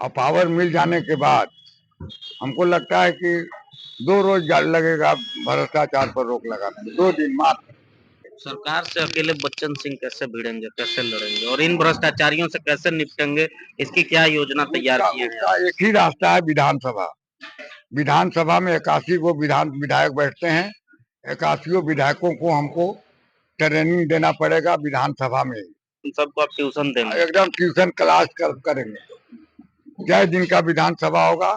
और पावर मिल जाने के बाद हमको लगता है कि 2 रोज लगेगा भ्रष्टाचार पर रोक लगाने में, 2 दिन मात्र। सरकार से अकेले बच्चन सिंह कैसे भिड़ेंगे, कैसे लड़ेंगे और इन भ्रष्टाचारियों से कैसे निपटेंगे, इसकी क्या योजना तैयार किए हैं उसका आप? एक ही रास्ता है, विधानसभा। विधानसभा में 81 को विधायक बैठते हैं। 81 विधायकों को हमको ट्रेनिंग देना पड़ेगा विधानसभा में। इन सबको आप ट्यूशन देंगे? एकदम ट्यूशन क्लास करेंगे। जय दिन का विधानसभा होगा,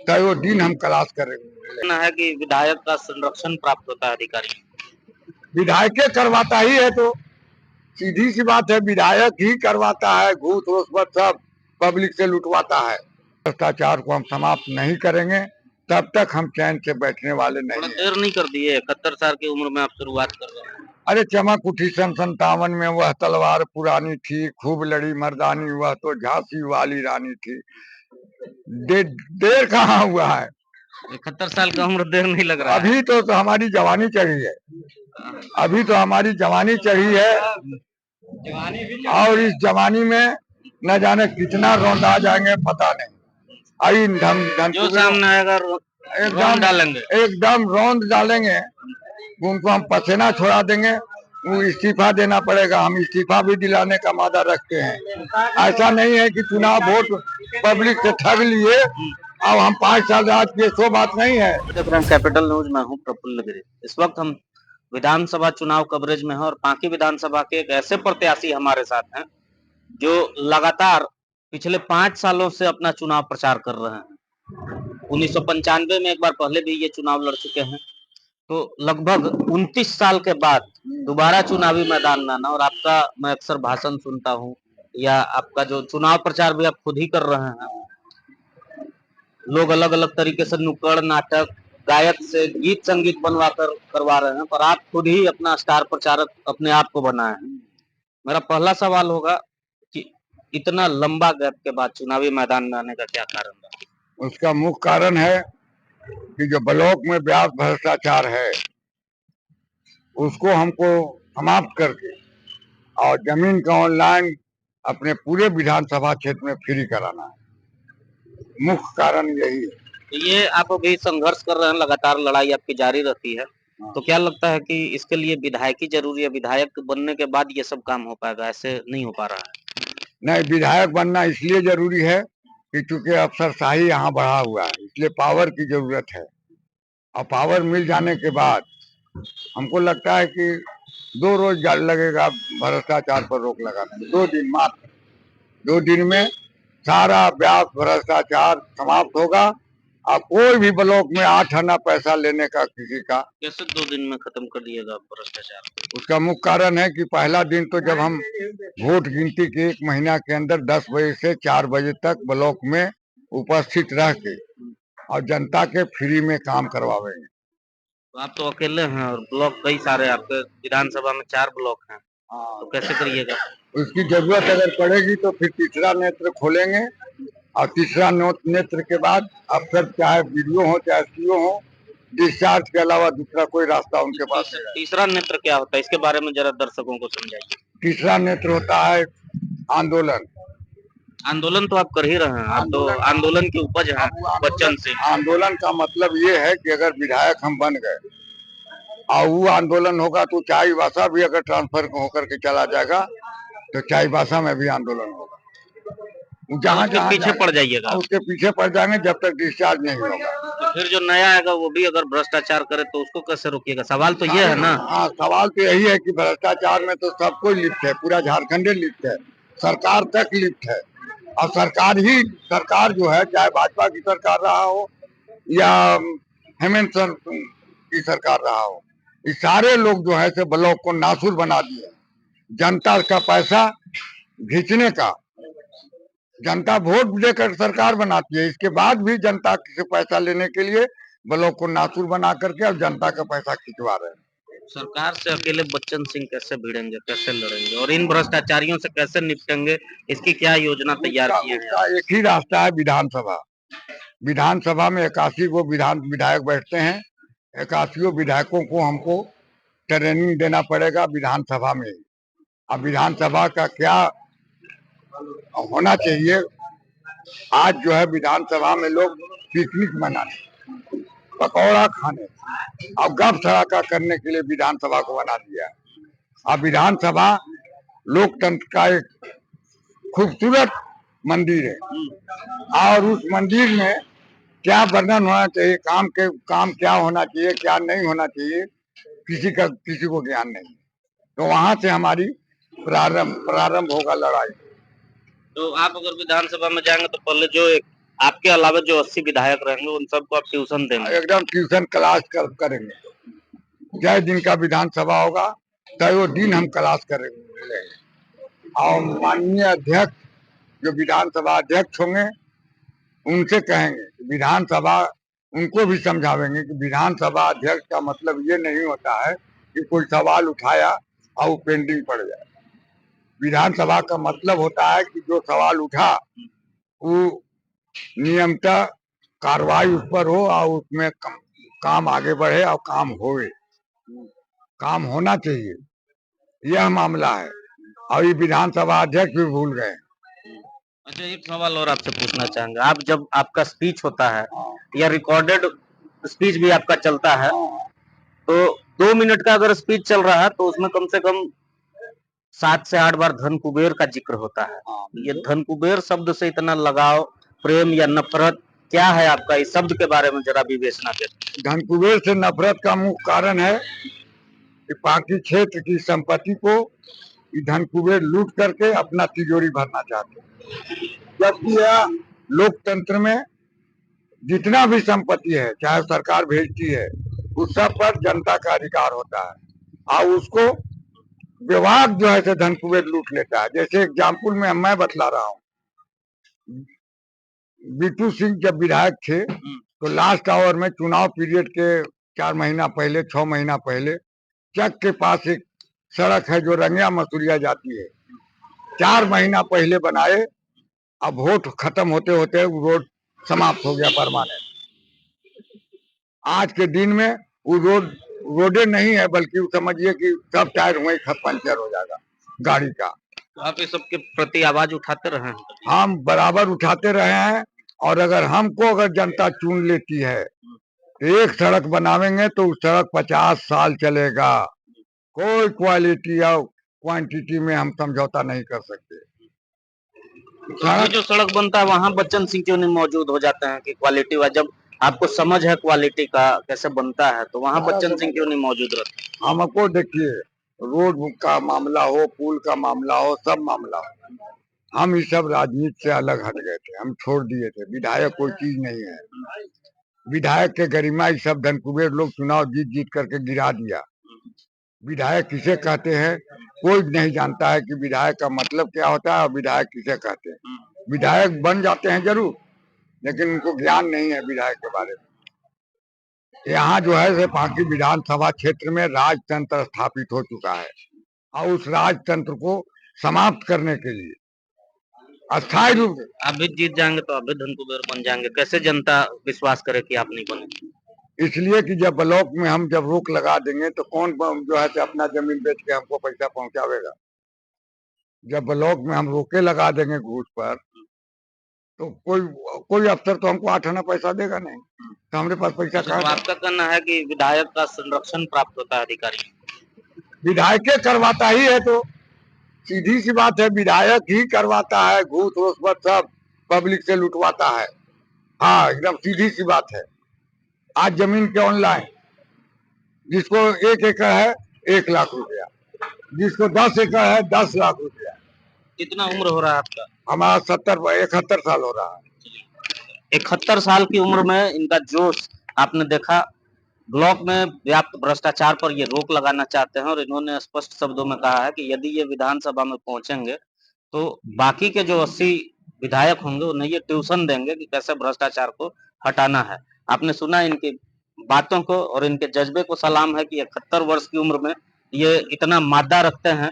तय वो दिन हम क्लास करेंगे। है कि विधायक का संरक्षण प्राप्त होता है अधिकारी? विधायक करवाता ही है, तो सीधी सी बात है, विधायक ही करवाता है। घूस रुश्वत सब पब्लिक से लुटवाता है। भ्रष्टाचार को हम समाप्त नहीं करेंगे तब तक हम चैन से बैठने वाले नहीं हैं। देर नहीं कर दिए, 71 साल की उम्र में आप शुरुआत कर रहे हैं। अरे चमक उठी सन 57 में, वह तलवार पुरानी थी, खूब लड़ी मर्दानी, वह तो झांसी वाली रानी थी। देर कहाँ हुआ है? 71 साल का उम्र देर नहीं लग रहा है। अभी तो हमारी जवानी चढ़ी है, अभी तो हमारी जवानी चढ़ी है। और इस जवानी में न जाने कितना रौंद आ जाएंगे पता नहीं। आई जो सामने आएगा एकदम डालेंगे, एकदम रौंद डालेंगे, उनको हम पसीना छोड़ा देंगे। वो इस्तीफा देना पड़ेगा, हम इस्तीफा भी दिलाने का वादा रखते हैं। ऐसा नहीं है कि चुनाव वोट पब्लिक से ठग लिए अब हम 5 साल राज किए, सो बात नहीं है। कैपिटल न्यूज में हूँ प्रफुल्ल गिरी। इस वक्त हम विधानसभा चुनाव कवरेज में हैं और बाकी विधानसभा के एक ऐसे प्रत्याशी हमारे साथ हैं जो लगातार पिछले 5 सालों से अपना चुनाव प्रचार कर रहे हैं। 1995 में एक बार पहले भी ये चुनाव लड़ चुके हैं, तो लगभग 29 साल के बाद दोबारा चुनावी मैदान में आना। और आपका मैं अक्सर भाषण सुनता हूँ या आपका जो चुनाव प्रचार भी आप खुद ही कर रहे हैं। लोग अलग अलग तरीके से नुक्कड़ नाटक, गायक से गीत संगीत बनवा कर करवा रहे हैं, पर आप खुद ही अपना स्टार प्रचारक अपने आप को बनाए हैं। मेरा पहला सवाल होगा कि इतना लंबा गैप के बाद चुनावी मैदान में आने का क्या कारण रहा? उसका मुख्य कारण है कि जो ब्लॉक में व्यापक भ्रष्टाचार है उसको हमको समाप्त करके और जमीन का ऑनलाइन अपने पूरे विधानसभा क्षेत्र में फ्री कराना है। मुख्य कारण यही है। ये आप अभी संघर्ष कर रहे हैं, लगातार लड़ाई आपकी जारी रहती है, तो क्या लगता है कि इसके लिए विधायकी जरूरी है? विधायक बनने के बाद ये सब काम हो पाएगा? ऐसे नहीं हो पा रहा है। नहीं, विधायक बनना इसलिए जरूरी है कि चूंकि अफसरशाही यहाँ बढ़ा हुआ है, इसलिए पावर की जरूरत है। और पावर मिल जाने के बाद हमको लगता है कि 2 रोज लगेगा भ्रष्टाचार पर रोक लगाने में, 2 दिन मात्र। 2 दिन में सारा व्यापक भ्रष्टाचार समाप्त होगा और कोई भी ब्लॉक में 8 आना पैसा लेने का किसी का। कैसे 2 दिन में खत्म कर दिएगा भ्रष्टाचार? उसका मुख्य कारण है कि पहला दिन तो जब हम वोट गिनती के 1 महीना के अंदर 10 बजे से 4 बजे तक ब्लॉक में उपस्थित रह के और जनता के फ्री में काम करवाएंगे। तो आप तो अकेले हैं और ब्लॉक कई सारे, आपके विधानसभा में 4 ब्लॉक हैं, तो कैसे करिएगा? उसकी जरूरत अगर पड़ेगी तो फिर तीसरा नेत्र खोलेंगे और तीसरा नेत्र के बाद अफसर चाहे वीडियो हो चाहे सीओ हो, डिस्चार्ज के अलावा दूसरा कोई रास्ता उनके पास नहीं है। तीसरा नेत्र क्या होता है, इसके बारे में जरा दर्शकों को समझाइए। तीसरा नेत्र होता है आंदोलन। आंदोलन तो आप कर ही रहे हैं, आप तो आंदोलन की उपज है बच्चन सिंह। आंदोलन का मतलब ये है कि अगर विधायक हम बन गए और वो आंदोलन होगा तो चाईबासा भी अगर ट्रांसफर होकर के चला जाएगा तो चाईबासा में भी आंदोलन होगा। जहाँ उसके पीछे पड़ जाइएगा, उसके पीछे पड़ जाएंगे जब तक डिस्चार्ज नहीं होगा। तो फिर जो नया आएगा वो भी अगर भ्रष्टाचार करे तो उसको कैसे रोकिएगा? सवाल तो ये है ना। हाँ, सवाल तो यही है कि भ्रष्टाचार में तो सब कोई लिप्त है, पूरा झारखंड लिप्त है, सरकार तक लिप्त है। और सरकार जो है, चाहे भाजपा की सरकार रहा हो या हेमंत सोरेन की सरकार रहा हो, ये सारे लोग जो है से ब्लॉक को नासूर बना दिए। जनता का पैसा घिंचने का, जनता वोट देकर सरकार बनाती है, इसके बाद भी जनता से पैसा लेने के लिए ब्लॉक को नासूर बना करके अब जनता का पैसा खिंचवा रहे हैं। सरकार से अकेले बच्चन सिंह कैसे भिड़ेंगे, कैसे लड़ेंगे और इन भ्रष्टाचारियों से कैसे निपटेंगे, इसकी क्या योजना तैयार किए हैं? एक ही रास्ता है, विधानसभा। विधानसभा में 81 को विधायक बैठते हैं। 81 विधायकों को हमको ट्रेनिंग देना पड़ेगा विधानसभा में। अब विधानसभा का क्या होना चाहिए आज जो है विधानसभा में लोग पिकनिक मनाने, पकौड़ा खाने और गप सड़ाका करने के लिए विधानसभा को बना दिया। अब विधानसभा लोकतंत्र का एक खूबसूरत मंदिर है और उस मंदिर में क्या वर्णन होना चाहिए, काम क्या होना चाहिए, क्या नहीं होना चाहिए, किसी को ज्ञान नहीं। तो वहां से हमारी प्रारंभ होगा लड़ाई। तो आप अगर विधानसभा में जाएंगे तो पहले जो एक आपके अलावा जो 80 विधायक रहेंगे उन सबको आप ट्यूशन देंगे? एकदम ट्यूशन क्लास करेंगे। जय दिन का विधानसभा होगा तय वो दिन हम क्लास करेंगे और माननीय अध्यक्ष जो विधानसभा अध्यक्ष होंगे उनसे कहेंगे विधानसभा, उनको भी समझावेंगे कि विधानसभा अध्यक्ष का मतलब ये नहीं होता है कि कोई सवाल उठाया और वो पेंडिंग पड़ जाए। विधानसभा का मतलब होता है कि जो सवाल उठा वो नियमतः कार्रवाई उस पर हो और उसमें काम आगे बढ़े और काम होए, काम होना चाहिए, यह मामला है। और ये विधानसभा अध्यक्ष भी भूल गए। अच्छा, एक सवाल और आपसे पूछना चाहेंगे, आप जब आपका स्पीच होता है या रिकॉर्डेड स्पीच भी आपका चलता है तो 2 मिनट का अगर स्पीच चल रहा है तो उसमें कम से कम 7 से 8 बार धन कुबेर का जिक्र होता है। ये धन कुबेर शब्द से इतना लगाव, प्रेम या नफरत क्या है आपका? इस शब्द के बारे में जरा विवेचना करें। धन कुबेर से नफरत का मुख्य कारण है कि पाकी क्षेत्र की संपत्ति को धन कुबेर लूट करके अपना तिजोरी भरना चाहते हैं, जबकि यह लोकतंत्र में जितना भी संपत्ति है चाहे सरकार भेजती है उस सब पर जनता का अधिकार होता है और उसको विभाग जो है धन कुबेर लूट लेता है। जैसे एग्जाम्पल में मैं बतला रहा हूँ, बीटू सिंह जब विधायक थे तो लास्ट आवर में चुनाव पीरियड के 4 महीना पहले 6 महीना पहले चक के पास एक सड़क है जो रंगिया मसूरिया जाती है, 4 महीना पहले बनाए। अब वोट खत्म होते होते रोड समाप्त हो गया परमानेंट। आज के दिन में वो रोडे नहीं है बल्कि समझिए कि सब टायर वही पंचर हो जाएगा गाड़ी का। तो आप इस सबके प्रति आवाज उठाते रहे हैं? हम बराबर उठाते रहे हैं और अगर जनता चुन लेती है तो एक सड़क बनावेंगे तो उस सड़क 50 साल चलेगा। कोई क्वालिटी या क्वांटिटी में हम समझौता नहीं कर सकते। तो जो सड़क बनता है वहां बच्चन सिंह क्यों नहीं मौजूद हो जाते हैं कि क्वालिटी वा जब आपको समझ है क्वालिटी का कैसे बनता है तो वहां बच्चन सिंह क्यों नहीं मौजूद रहते? हमको देखिए, रोड का मामला हो, पुल का मामला हो, सब मामला हो, हम इस सब राजनीति से अलग हट गए थे, हम छोड़ दिए थे। विधायक कोई चीज नहीं है। विधायक के गरिमा ये सब धनकुबेर लोग चुनाव जीत जीत करके गिरा दिया। विधायक किसे कहते हैं कोई नहीं जानता है कि विधायक का मतलब क्या होता है और विधायक किसे कहते हैं। विधायक बन जाते हैं जरूर लेकिन उनको ज्ञान नहीं है विधायक के बारे में। यहाँ जो है पांकी विधानसभा क्षेत्र में राजतंत्र स्थापित हो चुका है और उस राजतंत्र को समाप्त करने के लिए अस्थायी रूप से आप भी जीत जाएंगे तो आप भी धन कुबेर बन जाएंगे, कैसे जनता विश्वास करे कि आप नहीं बने? इसलिए कि जब ब्लॉक में हम जब रोक लगा देंगे तो कौन जो है अपना जमीन बेच के हमको पैसा पहुंचावेगा। जब ब्लॉक में हम रोके लगा देंगे घूस पर तो कोई अफसर तो हमको 8 आना पैसा देगा नहीं, तो हमारे पास पैसा तो कहाँ। आपका कहना है कि विधायक का संरक्षण प्राप्त होता है अधिकारी? विधायक करवाता ही है तो सीधी सी बात है, विधायक ही करवाता है घूस रुश्वत सब पब्लिक से लुटवाता है। हाँ एकदम सीधी सी बात है। आज जमीन के ऑनलाइन जिसको 1 एकड़ है 1 लाख रुपया, जिसको 10 एकड़ है 10 लाख रुपया। कितना उम्र हो रहा है आपका? हमारा 71 साल हो रहा है। 71 साल की उम्र में इनका जोश आपने देखा। ब्लॉक में व्याप्त भ्रष्टाचार पर ये रोक लगाना चाहते हैं और इन्होंने स्पष्ट शब्दों में कहा है कि यदि ये विधानसभा में पहुंचेंगे तो बाकी के जो 80 विधायक होंगे उन्हें ये ट्यूशन देंगे कि कैसे भ्रष्टाचार को हटाना है। आपने सुना इनकी बातों को और इनके जज्बे को सलाम है कि 71 वर्ष की उम्र में ये इतना मादा रखते हैं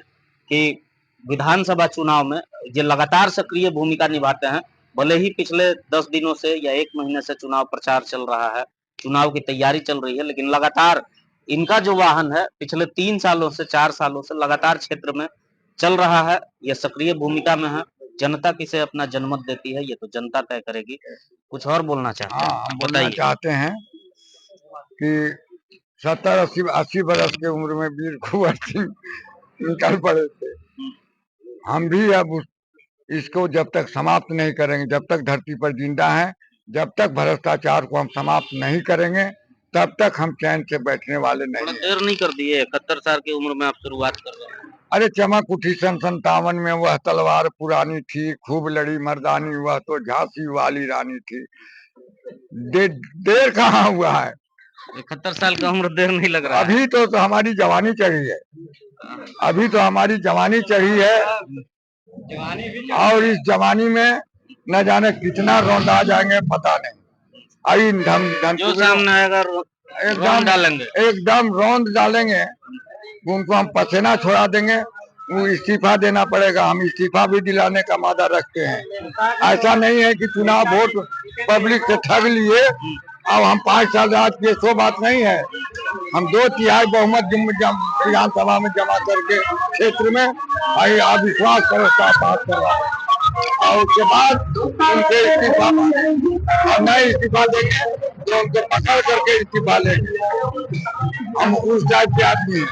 कि विधानसभा चुनाव में ये लगातार सक्रिय भूमिका निभाते हैं। भले ही पिछले 10 दिनों से या 1 महीने से चुनाव प्रचार चल रहा है, चुनाव की तैयारी चल रही है, लेकिन लगातार इनका जो वाहन है पिछले 3 सालों से 4 सालों से लगातार क्षेत्र में चल रहा है। यह सक्रिय भूमिका में है, जनता किसे अपना जनमत देती है ये तो जनता तय करेगी। कुछ और बोलना चाहते हाँ, हैं हम बोलना बताइए। चाहते हैं कि 70-80 बरस के उम्र में वीर कुंवर सिंह निकल पड़े थे। हम भी अब इसको जब तक समाप्त नहीं करेंगे, जब तक धरती पर जिंदा है, जब तक भ्रष्टाचार को हम समाप्त नहीं करेंगे, तब तक हम चैन से बैठने वाले थोड़ा नहीं हैं। देर नहीं कर दिए, 71 साल की उम्र में आप शुरुआत कर रहे हैं। अरे चमक उठी सन 57 में वह तलवार पुरानी थी, खूब लड़ी मर्दानी वह तो झांसी वाली रानी थी। देर कहाँ हुआ है, 71 साल का उम्र देर नहीं लग रहा है। अभी तो हमारी जवानी चढ़ी है, अभी तो हमारी जवानी चढ़ी है, और इस जवानी में न जाने कितना रौंदा जाएंगे पता नहीं। अभी जो सामने आएगा एकदम डालेंगे। एकदम रौंद डालेंगे, उनको हम पसीना छोड़ा देंगे, वो इस्तीफा देना पड़ेगा। हम इस्तीफा भी दिलाने का मादा रखते हैं। ऐसा नहीं है कि चुनाव वोट पब्लिक से ठग लिए अब हम 5 साल राज किए, सो बात नहीं है। हम 2/3 बहुमत विधानसभा में जमा करके क्षेत्र में अविश्वास प्रस्ताव पास करवा, और उसके बाद उनसे इस्तीफा और नए इस्तीफा देंगे तो उनको पकड़ करके इस्तीफा लेंगे। हम उस टाइप के आदमी हैं,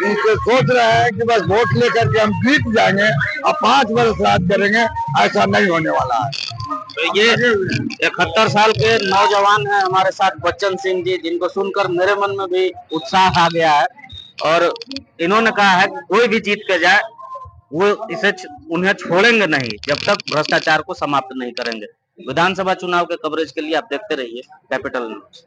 उनसे सोच रहे हैं कि बस वोट लेकर के हम जीत जाएंगे और 5 वर्ष राज करेंगे, ऐसा नहीं होने वाला है। तो ये 71 साल के नौजवान हैं हमारे साथ बच्चन सिंह जी, जिनको सुनकर मेरे मन में भी उत्साह आ गया है। और इन्होंने कहा है कि कोई भी जीत के जाए वो उन्हें छोड़ेंगे नहीं जब तक भ्रष्टाचार को समाप्त नहीं करेंगे। विधानसभा चुनाव के कवरेज के लिए आप देखते रहिए कैपिटल न्यूज।